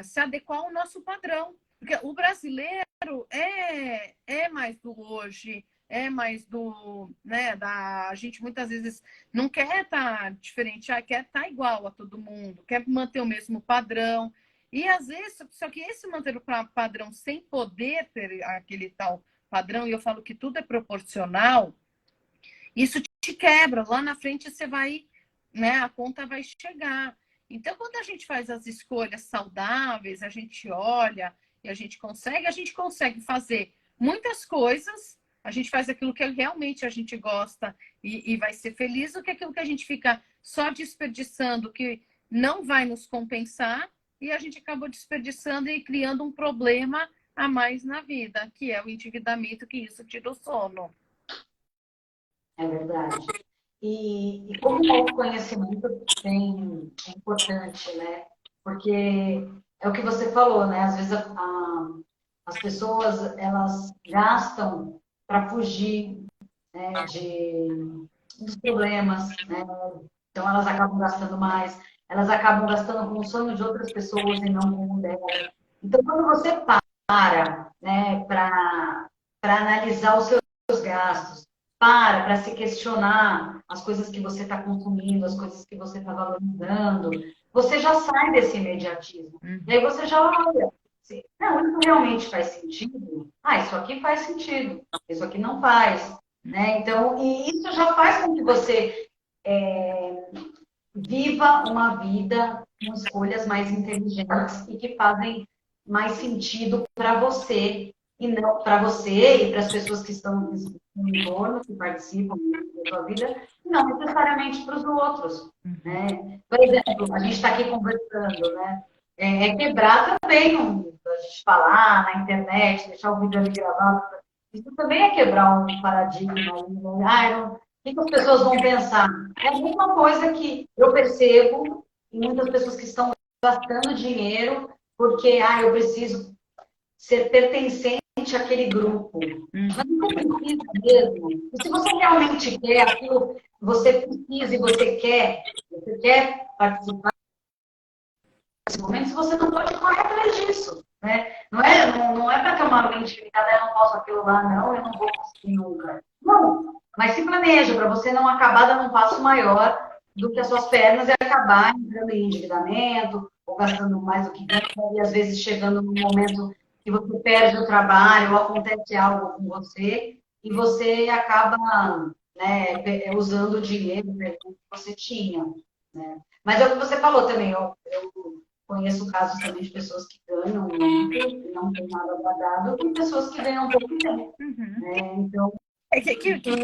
se adequar ao nosso padrão. Porque o brasileiro é mais do hoje, é mais do, né, a gente muitas vezes não quer estar diferente, quer estar igual a todo mundo, quer manter o mesmo padrão. E às vezes, só que esse manter o padrão sem poder ter aquele tal padrão, e eu falo que tudo é proporcional, isso te quebra. Lá na frente você vai, né, a conta vai chegar. Então, quando a gente faz as escolhas saudáveis, a gente olha e a gente consegue fazer muitas coisas, a gente faz aquilo que realmente a gente gosta e vai ser feliz, do que aquilo que a gente fica só desperdiçando, que não vai nos compensar, e a gente acabou desperdiçando e criando um problema a mais na vida, que é o endividamento, que isso tira o sono. É verdade. E como o autoconhecimento é importante, né? Porque é o que você falou, né? Às vezes as pessoas, elas gastam para fugir, né, dos problemas, né? Então, elas acabam gastando mais, elas acabam gastando com o sonho de outras pessoas e não com o dela. Então, quando você para, né, para analisar os seus gastos, para se questionar as coisas que você está consumindo, as coisas que você está valorizando, você já sai desse imediatismo. E aí você já olha, assim, não, isso realmente faz sentido? Ah, isso aqui faz sentido, isso aqui não faz. Né? Então, e isso já faz com que você viva uma vida com escolhas mais inteligentes e que fazem mais sentido para você e não para você e para as pessoas que estão no entorno, que participam da sua vida, e não necessariamente para os outros, né? Por exemplo, a gente está aqui conversando, né? Quebrar também a gente falar na internet, deixar o vídeo ali gravado. Isso também é quebrar um paradigma. Né? O que as pessoas vão pensar? É a mesma coisa que eu percebo em muitas pessoas que estão gastando dinheiro porque eu preciso ser pertencente àquele grupo. Mas não precisa mesmo. E se você realmente quer aquilo, você precisa e você quer participar desse momento, se você não pode correr atrás disso. Né? Não é para ter uma mente limitada, eu não posso aquilo lá, não, eu não vou conseguir nunca. Não, mas se planeja para você não acabar dando um passo maior do que as suas pernas e acabar entrando em endividamento, ou gastando mais do que ganha, e às vezes chegando num momento que você perde o trabalho, ou acontece algo com você, e você acaba, né, usando o dinheiro que você tinha. Né? Mas é o que você falou também, eu conheço casos também de pessoas que ganham muito e não tem nada guardado, e pessoas que ganham pouco e têm. Né? Então,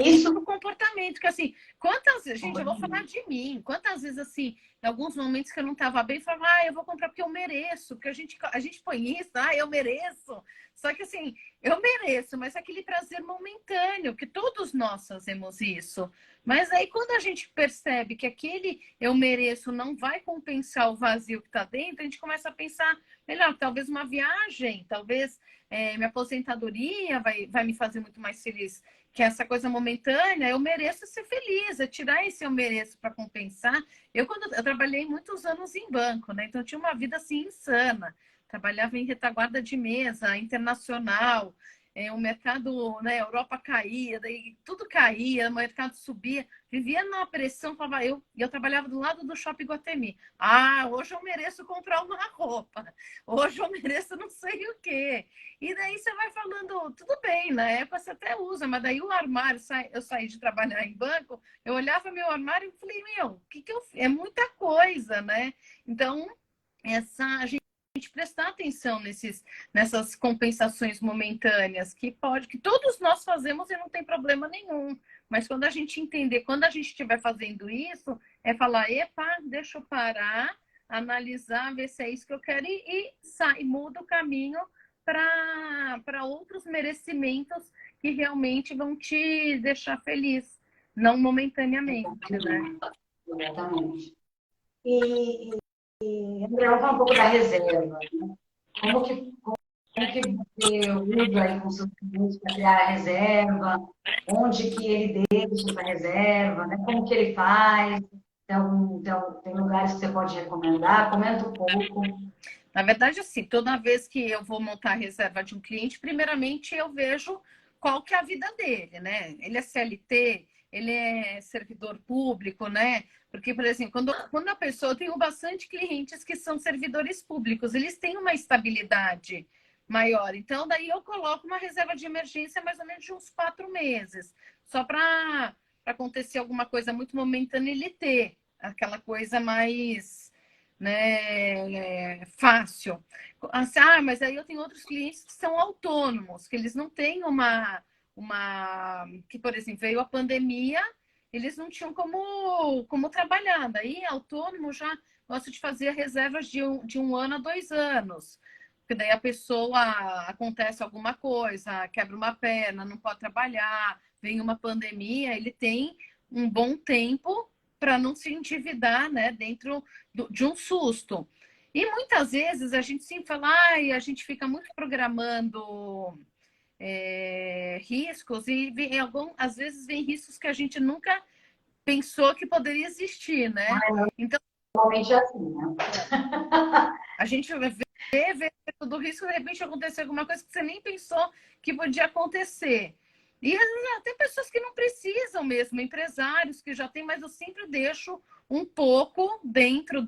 isso do comportamento, que assim, quantas vezes, gente, eu vou falar de mim, quantas vezes assim, em alguns momentos que eu não estava bem, eu falava, eu vou comprar porque eu mereço, porque a gente põe isso, eu mereço. Só que assim, eu mereço, mas aquele prazer momentâneo, que todos nós fazemos isso. Mas aí quando a gente percebe que aquele eu mereço não vai compensar o vazio que está dentro, a gente começa a pensar melhor, talvez uma viagem, talvez minha aposentadoria vai me fazer muito mais feliz que essa coisa momentânea. Eu mereço ser feliz, é tirar esse eu mereço para compensar. Eu trabalhei muitos anos em banco, né? Então eu tinha uma vida assim insana. Trabalhava em retaguarda de mesa, internacional, o mercado, né, Europa caía, daí tudo caía, o mercado subia, vivia numa pressão, eu trabalhava do lado do Shopping Guatemi. Hoje eu mereço comprar uma roupa, hoje eu mereço não sei o quê. E daí você vai falando, tudo bem, na época você até usa, mas daí o armário, eu saí de trabalhar em banco, eu olhava meu armário e falei, o que eu fiz? É muita coisa, né? Então, a gente prestar atenção nessas compensações momentâneas, que todos nós fazemos e não tem problema nenhum. Mas quando a gente entender, quando a gente estiver fazendo isso, é falar, epa, deixa eu parar, analisar, ver se é isso que eu quero e muda o caminho para outros merecimentos que realmente vão te deixar feliz, não momentaneamente, né? Exatamente. E, André, vamos falar um pouco da reserva. Como que, como que você usa aí com seus clientes para criar a reserva? Onde que ele deixa essa reserva? Né? Como que ele faz? Tem lugares que você pode recomendar? Comenta um pouco. Na verdade, assim, toda vez que eu vou montar a reserva de um cliente, primeiramente eu vejo qual que é a vida dele, né? Ele é CLT, ele é servidor público, né? Porque, por exemplo, quando a pessoa, eu tenho bastante clientes que são servidores públicos, eles têm uma estabilidade maior. Então, daí eu coloco uma reserva de emergência mais ou menos de uns 4 meses, só para acontecer alguma coisa muito momentânea ele ter aquela coisa mais, né, fácil. Assim, mas aí eu tenho outros clientes que são autônomos, que eles não têm que, por exemplo, veio a pandemia, eles não tinham como trabalhar. Daí, autônomo já gosta de fazer reservas de 1 ano a 2 anos. Porque daí a pessoa acontece alguma coisa, quebra uma perna, não pode trabalhar, vem uma pandemia, ele tem um bom tempo para não se endividar, né, dentro de um susto. E muitas vezes a gente sempre fala, a gente fica muito programando riscos e às vezes vem riscos que a gente nunca pensou que poderia existir, né? Então, Normalmente é assim, né? a gente vê todo o risco, de repente acontecer alguma coisa que você nem pensou que podia acontecer. E até pessoas que não precisam mesmo, empresários que já têm, mas eu sempre deixo um pouco dentro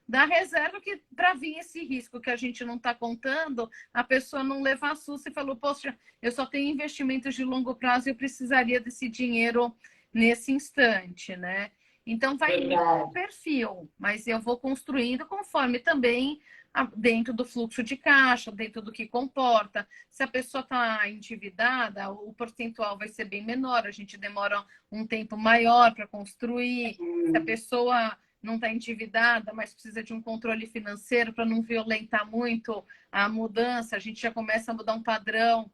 da reserva para vir esse risco que a gente não está contando, a pessoa não levar susto e falou, poxa, eu só tenho investimentos de longo prazo e eu precisaria desse dinheiro nesse instante, né? Então vai muito Verdade. perfil, mas eu vou construindo conforme também dentro do fluxo de caixa, dentro do que comporta. Se a pessoa está endividada, o percentual vai ser bem menor, a gente demora um tempo maior para construir. Se a pessoa não está endividada, mas precisa de um controle financeiro para não violentar muito a mudança, a gente já começa a mudar um padrão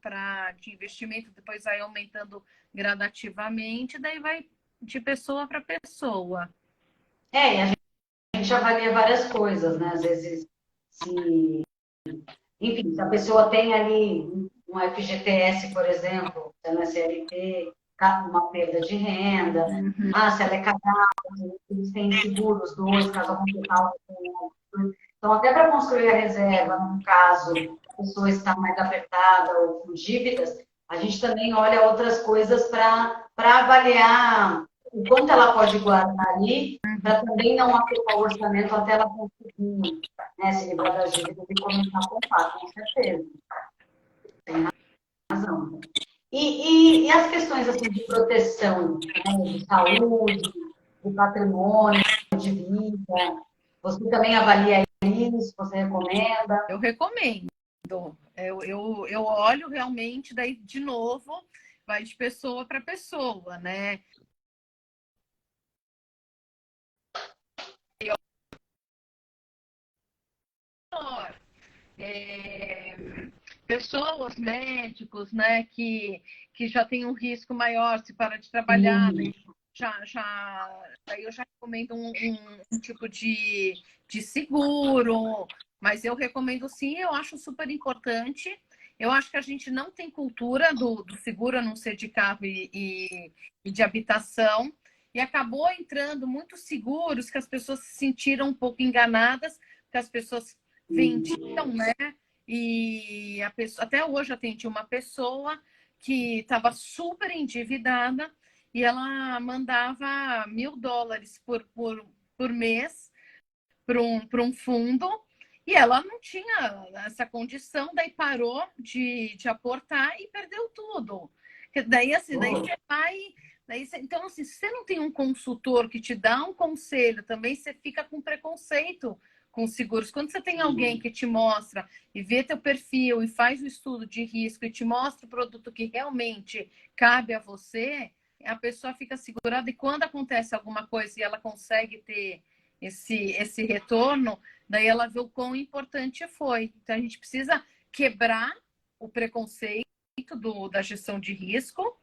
de investimento, depois vai aumentando gradativamente, daí vai de pessoa para pessoa. E a gente avalia várias coisas, né? Às vezes, se, enfim, se a pessoa tem ali um FGTS, por exemplo, se ela é CLT, uma perda de renda. Uhum. Se ela é casada, eles têm seguros, dois, caso aconteça algo. Então, até para construir a reserva, num caso a pessoa está mais apertada ou com dívidas, a gente também olha outras coisas para avaliar o quanto ela pode guardar ali, para também não afetar o orçamento até ela conseguir, né, se livrar das dívidas e começar a poupar, com certeza. Tem razão. E as questões assim, de proteção, né, de saúde, de patrimônio, de vida, você também avalia isso? Você recomenda? Eu recomendo. Eu olho realmente, daí, de novo, vai de pessoa para pessoa, né? É, pessoas, médicos, né, que já tem um risco maior se para de trabalhar, né, daí eu já recomendo um tipo de seguro, mas eu recomendo sim, eu acho super importante. Eu acho que a gente não tem cultura do seguro, a não ser de carro e de habitação, e acabou entrando muitos seguros que as pessoas se sentiram um pouco enganadas, que as pessoas vendiam, né? E a pessoa, até hoje atendi uma pessoa que estava super endividada e ela mandava US$ 1.000 por mês para um fundo e ela não tinha essa condição, daí parou de aportar e perdeu tudo. Daí, assim, daí você vai. Então, assim, se você não tem um consultor que te dá um conselho, também você fica com preconceito com seguros. Quando você tem alguém que te mostra e vê teu perfil e faz o estudo de risco e te mostra o produto que realmente cabe a você, a pessoa fica segurada e quando acontece alguma coisa e ela consegue ter esse retorno, daí ela vê o quão importante foi. Então a gente precisa quebrar o preconceito da gestão de risco,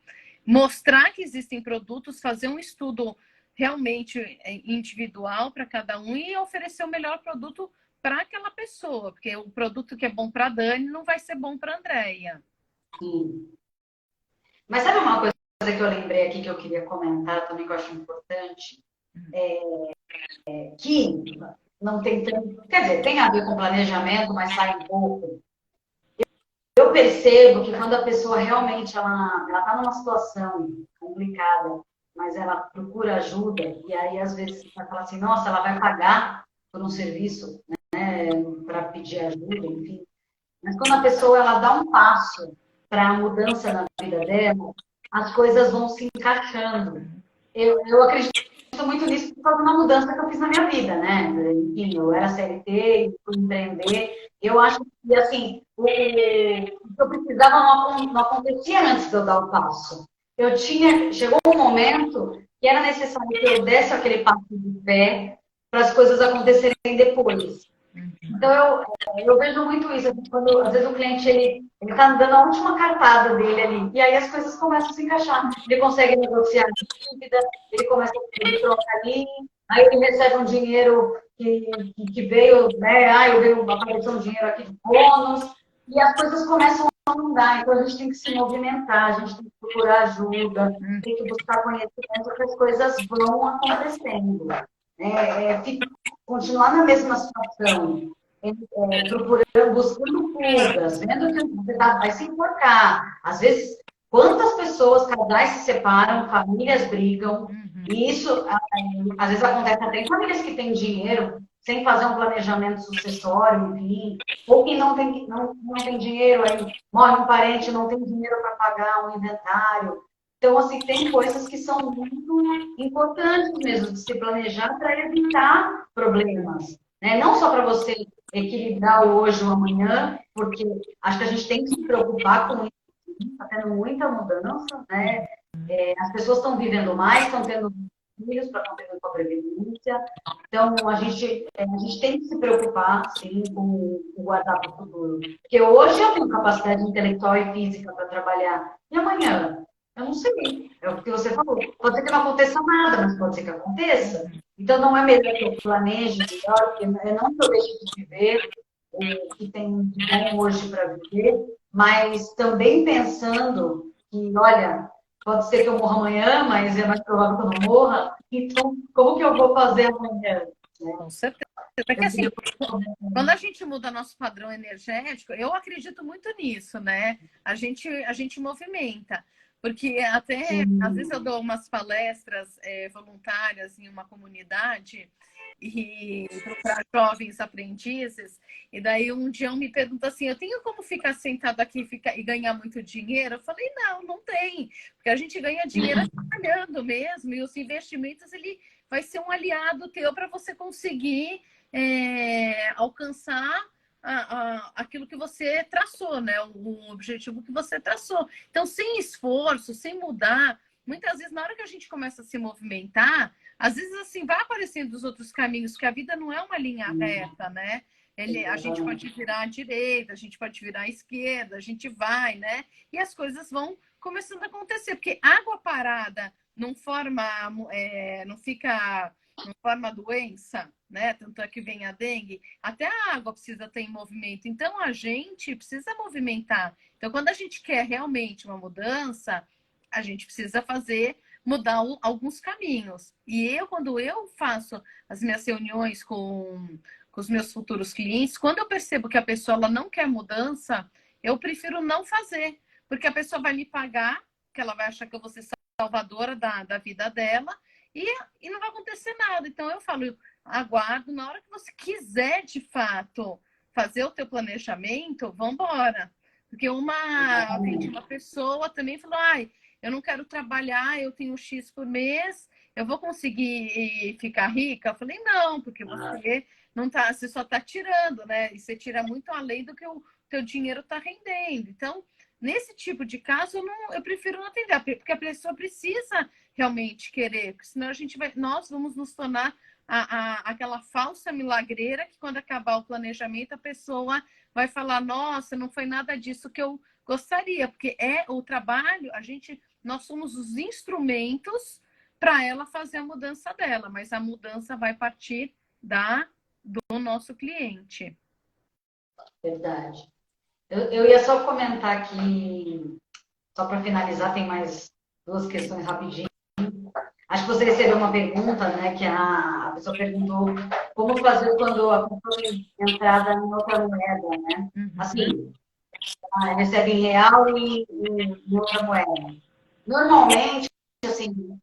mostrar que existem produtos, fazer um estudo realmente individual para cada um e oferecer o melhor produto para aquela pessoa, porque o produto que é bom para a Dani não vai ser bom para a Andréia. Sim. Mas sabe uma coisa que eu lembrei aqui que eu queria comentar também, que eu acho importante? Que não tem tanto. Quer dizer, tem a ver com planejamento, mas sai um pouco. Eu percebo que quando a pessoa realmente ela está numa situação complicada, mas ela procura ajuda, e aí às vezes vai falar assim, nossa, ela vai pagar por um serviço, né, para pedir ajuda, enfim. Mas quando a pessoa ela dá um passo para a mudança na vida dela, as coisas vão se encaixando. Eu acredito muito nisso por causa de uma mudança que eu fiz na minha vida, né? Enfim, eu era CLT, fui empreender. Eu acho que, assim, o que eu precisava não acontecia antes de eu dar o passo. Chegou um momento que era necessário que eu desse aquele passo de fé para as coisas acontecerem depois. Então, eu vejo muito isso, quando às vezes o cliente ele está dando a última cartada dele ali, e aí as coisas começam a se encaixar. Ele consegue negociar a dívida, ele começa a pedir troca ali, aí ele recebe um dinheiro que veio, né? Ah, eu veio, apareceu um dinheiro aqui de bônus, e as coisas começam a mudar. Então, a gente tem que se movimentar, a gente tem que procurar ajuda, tem que buscar conhecimento, que as coisas vão acontecendo. Continuar na mesma situação procurando, buscando fugas, vendo que você vai se enforcar. Às vezes, quantas pessoas, casais se separam, famílias brigam, e isso às vezes acontece até em famílias que têm dinheiro, sem fazer um planejamento sucessório, enfim, ou que não tem dinheiro, aí morre um parente, não tem dinheiro para pagar um inventário. Então, assim, tem coisas que são muito importantes mesmo de se planejar para evitar problemas. Né? Não só para você equilibrar o hoje ou amanhã, porque acho que a gente tem que se preocupar com isso, está tendo muita mudança, né? As pessoas estão vivendo mais, estão tendo filhos para contribuir com a previdência, então a gente tem que se preocupar, sim, com o guardar para o futuro. Porque hoje eu tenho capacidade intelectual e física para trabalhar, e amanhã? Eu não sei. É o que você falou. Pode ser que não aconteça nada, mas pode ser que aconteça. Então, não é melhor que eu planeje melhor, porque eu não que eu deixe de viver o que tem de bom hoje para viver, mas também pensando que, olha, pode ser que eu morra amanhã, mas é mais provável que eu não morra. Então, como que eu vou fazer amanhã? Né? Com certeza. Porque, assim, quando a gente muda nosso padrão energético, eu acredito muito nisso, né? A gente movimenta. Porque até, às vezes eu dou umas palestras voluntárias em uma comunidade e para jovens aprendizes, e daí um dia me pergunta assim, eu tenho como ficar sentado aqui e ganhar muito dinheiro? Eu falei, não tem, porque a gente ganha dinheiro trabalhando mesmo, e os investimentos, ele vai ser um aliado teu para você conseguir alcançar aquilo que você traçou, né? O objetivo que você traçou. Então, sem esforço, sem mudar, muitas vezes, na hora que a gente começa a se movimentar, às vezes, assim, vai aparecendo os outros caminhos, porque a vida não é uma linha reta, né? A gente pode virar à direita, a gente pode virar à esquerda, a gente vai, né? E as coisas vão começando a acontecer, porque água parada não forma doença, né? Tanto é que vem a dengue, até a água precisa ter em movimento. Então, a gente precisa movimentar. Então, quando a gente quer realmente uma mudança, a gente precisa mudar alguns caminhos. E quando eu faço as minhas reuniões com os meus futuros clientes, quando eu percebo que a pessoa ela não quer mudança, eu prefiro não fazer, porque a pessoa vai me pagar, que ela vai achar que eu vou ser salvadora da vida dela, e não vai acontecer nada. Então, eu falo, aguardo, na hora que você quiser, de fato, fazer o teu planejamento, vamos embora. Porque uma pessoa também falou, eu não quero trabalhar, eu tenho X por mês, eu vou conseguir ficar rica? Eu falei, não, porque você não tá, você só está tirando, né? E você tira muito além do que o teu dinheiro está rendendo. Então, nesse tipo de caso, eu prefiro não atender, porque a pessoa precisa realmente querer, porque senão nós vamos nos tornar aquela falsa milagreira que quando acabar o planejamento, a pessoa vai falar, nossa, não foi nada disso que eu Gostaria, porque é o trabalho, nós somos os instrumentos para ela fazer a mudança dela, mas a mudança vai partir do nosso cliente. Verdade. Eu ia só comentar aqui, só para finalizar, tem mais duas questões rapidinho. Acho que você recebeu uma pergunta, né, que a pessoa perguntou como fazer quando a pessoa tem entrada em outra moeda, né? Assim, recebe em real e em outra moeda. Normalmente, assim,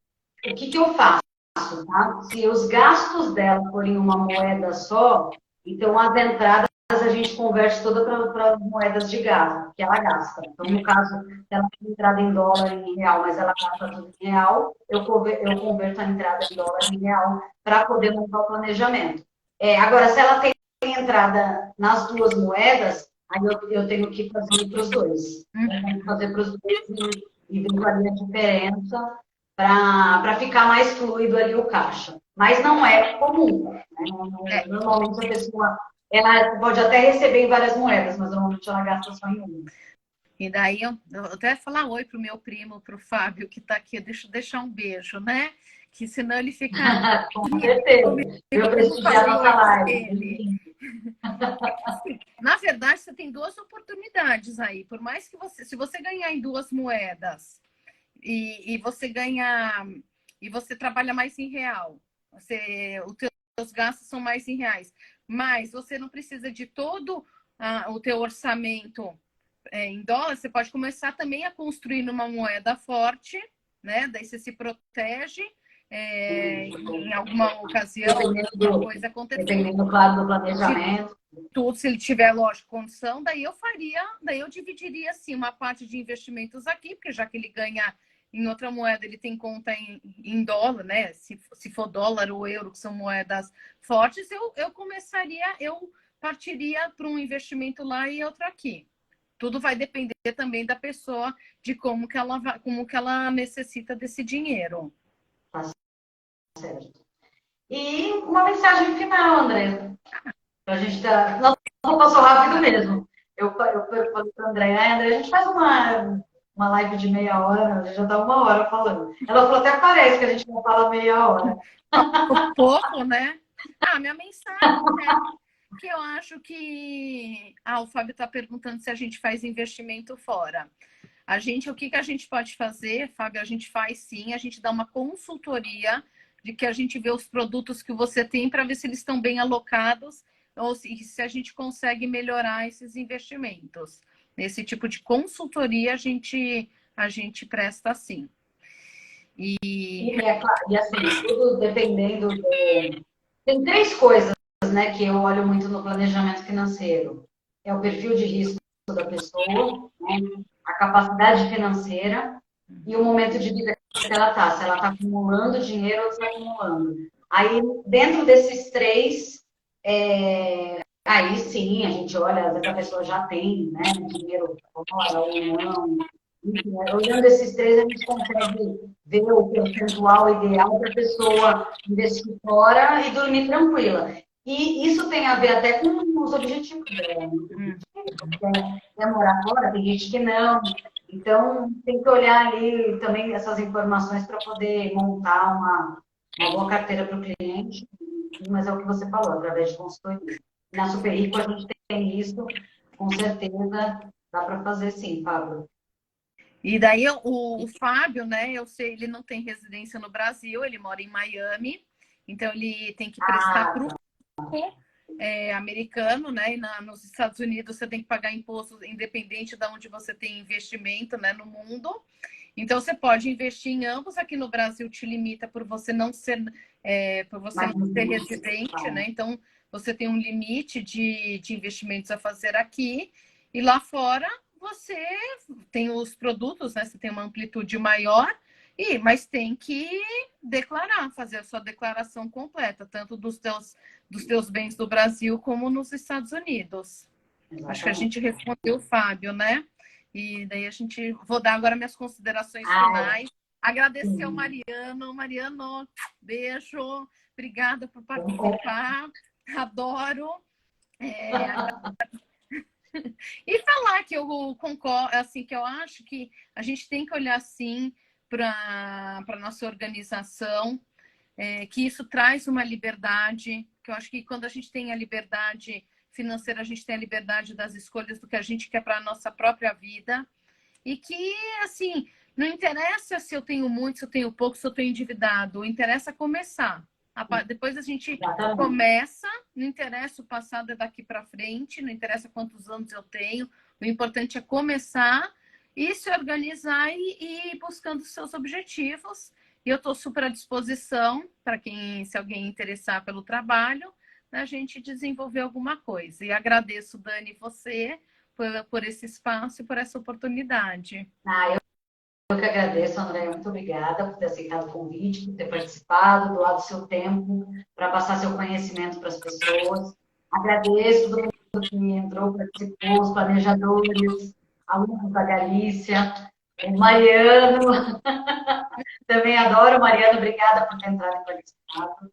o que eu faço, tá? Se os gastos dela forem uma moeda só, então as entradas a gente converte toda para moedas de gasto, que ela gasta. Então, no caso, se ela tem entrada em dólar e em real, mas ela gasta tudo em real, eu converto a entrada em dólar em real para poder montar o planejamento. Agora, se ela tem entrada nas duas moedas, aí eu tenho que fazer para os dois. Eu tenho que fazer para os dois e ver qual é a diferença para ficar mais fluido ali o caixa. Mas não é comum. Né? Normalmente a pessoa ela pode até receber em várias moedas, mas normalmente ela gasta só em uma. E daí eu até falar oi pro meu primo, pro Fábio, que está aqui. Deixa eu deixar um beijo, né? Que senão ele fica. Com certeza. Eu prestigiar nossa live. Na verdade, você tem duas oportunidades aí. Por mais que se você ganhar em duas moedas e você ganhar e você trabalha mais em real, os teus gastos são mais em reais, mas você não precisa de todo o teu orçamento em dólar, você pode começar também a construir numa moeda forte, né? Daí você se protege em alguma ocasião, alguma coisa acontecer. Dependendo, claro, do planejamento. Se ele tiver, lógico, condição, daí eu dividiria assim uma parte de investimentos aqui, porque já que ele ganha em outra moeda, ele tem conta em dólar, né? Se for dólar ou euro, que são moedas fortes, eu partiria para um investimento lá e outro aqui. Tudo vai depender também da pessoa, de como que ela necessita desse dinheiro. Tá certo. E uma mensagem final, André. A gente tá. Não passou rápido mesmo. Eu falei para o André, André, a gente faz uma live de meia hora, já dá uma hora falando. Ela falou, até parece que a gente não fala meia hora. Pouco, né? Minha mensagem é que eu acho que... o Fábio está perguntando se a gente faz investimento fora. O que a gente pode fazer, Fábio? A gente faz sim, a gente dá uma consultoria de que a gente vê os produtos que você tem para ver se eles estão bem alocados ou se a gente consegue melhorar esses investimentos. Esse tipo de consultoria a gente presta sim. E assim, tudo dependendo do... Tem três coisas, né, que eu olho muito no planejamento financeiro. É o perfil de risco da pessoa, né, a capacidade financeira e o momento de vida que ela está. Se ela está acumulando dinheiro ou desacumulando. Aí, dentro desses três, aí sim, a gente olha, às vezes a pessoa já tem, né, dinheiro fora ou não. Enfim, olhando esses três, a gente consegue ver o percentual ideal para a pessoa investir fora e dormir tranquila. E isso tem a ver até com os objetivos dela. Quer morar fora, tem gente que não. Então, tem que olhar ali também essas informações para poder montar uma boa carteira para o cliente. Mas é o que você falou, através de consultoria. Na Super Rico a gente tem isso, com certeza dá para fazer sim, Pablo. E daí o Fábio, né? Eu sei, ele não tem residência no Brasil, ele mora em Miami, então ele tem que prestar para o americano, né? E nos Estados Unidos você tem que pagar imposto independente de onde você tem investimento, né? No mundo. Então você pode investir em ambos. Aqui no Brasil te limita por você não ser residente, né? Então você tem um limite de investimentos a fazer aqui e lá fora você tem os produtos, né? Você tem uma amplitude maior, mas tem que declarar, fazer a sua declaração completa, tanto dos teus bens do Brasil como nos Estados Unidos. Exatamente. Acho que a gente respondeu o Fábio, né? E daí vou dar agora minhas considerações finais. Agradecer ao Mariano. Mariano, beijo. Obrigada por participar. Adoro. E falar que eu concordo, assim, que eu acho que a gente tem que olhar sim para a nossa organização, que isso traz uma liberdade, que eu acho que quando a gente tem a liberdade financeira, a gente tem a liberdade das escolhas do que a gente quer para a nossa própria vida. E que, assim, não interessa se eu tenho muito, se eu tenho pouco, se eu estou endividado, interessa começar. Depois a gente Exatamente. começa, não interessa o passado é daqui para frente, não interessa quantos anos eu tenho, o importante é começar e se organizar e ir buscando os seus objetivos. E eu estou super à disposição para quem, se alguém interessar pelo trabalho, a gente desenvolver alguma coisa. E agradeço, Dani, você por esse espaço e por essa oportunidade. Ah, eu que agradeço, André. Muito obrigada por ter aceitado o convite, por ter participado, doado seu tempo para passar seu conhecimento para as pessoas. Agradeço todo mundo que entrou, participou, os planejadores, alunos da Galícia, o Mariano. Também adoro, Mariano. Obrigada por ter entrado e participado.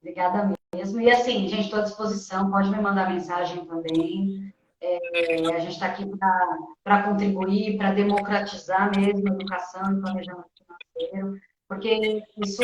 Obrigada mesmo. E assim, gente, estou à disposição. Pode me mandar mensagem também. A gente está aqui para contribuir, para democratizar mesmo a educação e planejamento financeiro, porque isso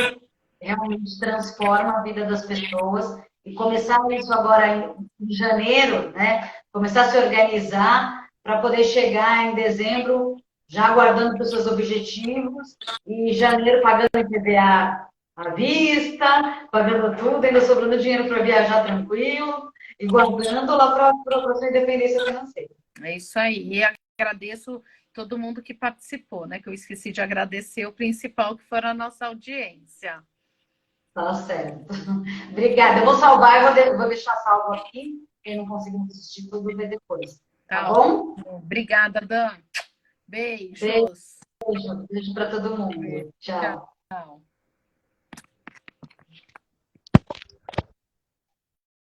realmente transforma a vida das pessoas. E começar isso agora em janeiro, né? Começar a se organizar para poder chegar em dezembro já guardando para os seus objetivos e em janeiro pagando IPVA à vista, pagando tudo, ainda sobrando dinheiro para viajar tranquilo e guardando lá para a sua independência financeira. É isso aí. E agradeço todo mundo que participou, né? Que eu esqueci de agradecer o principal, que foi a nossa audiência. Tá certo. Obrigada. Eu vou salvar, vou deixar salvo aqui. Quem não conseguir assistir tudo, vê depois. Tá Tá bom? Obrigada, Dan. Beijos. Beijo. Beijo para todo mundo. Tchau. Tchau.